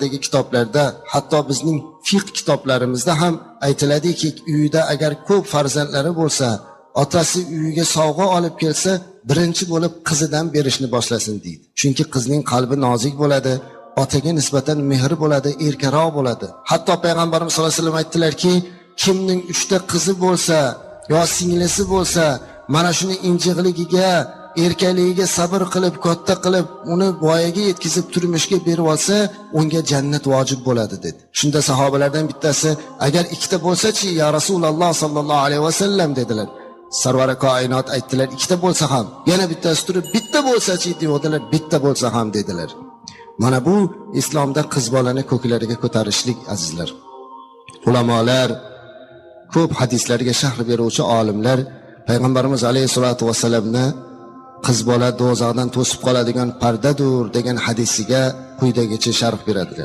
haqidagi kitoblarda, hatto bizning fiqh kitoblarimizda ham aytiladiki, uyida agar ko'p farzandlari bo'lsa, otasi uyiga sovg'a olib kelsa, birinchi bo'lib qizidan berishni boshlasin deydi. Chunki qizning qalbi nozik bo'ladi, otaga nisbatan mehri bo'ladi, erkaroq bo'ladi. Hatto payg'ambarimiz sollallohu alayhi vasallam aytdilarki, kimning 3 ta qizi bo'lsa yo singlisi bo'lsa, mana shuni injiqligiga, erkaligiga sabr qilib, katta qilib, uni voyaga yetkazib turmushga berib olsa, unga jannat vojib bo'ladi dedi. Shunda sahobalardan bittasi, agar 2 ta bo'lsa-chi, ya Rasululloh sallallohu alayhi vasallam dedilar. Sarvari koinot aytdilar, 2 ta bo'lsa ham. Yana bittasi turib, 1 ta bo'lsa-chi dedilar, 1 ta bo'lsa ham dedilar. Mana bu islomda qiz bolani ko'klariga ko'tarishlik, azizlar. Ulamolar, ko'p hadislarga sharh beruvchi olimlar payg'ambarimiz alayhisolatu vasallamni qiz bola do'zaxdan to'sib qoladigan pardadur degan hadisiga quyidagicha sharh beradilar.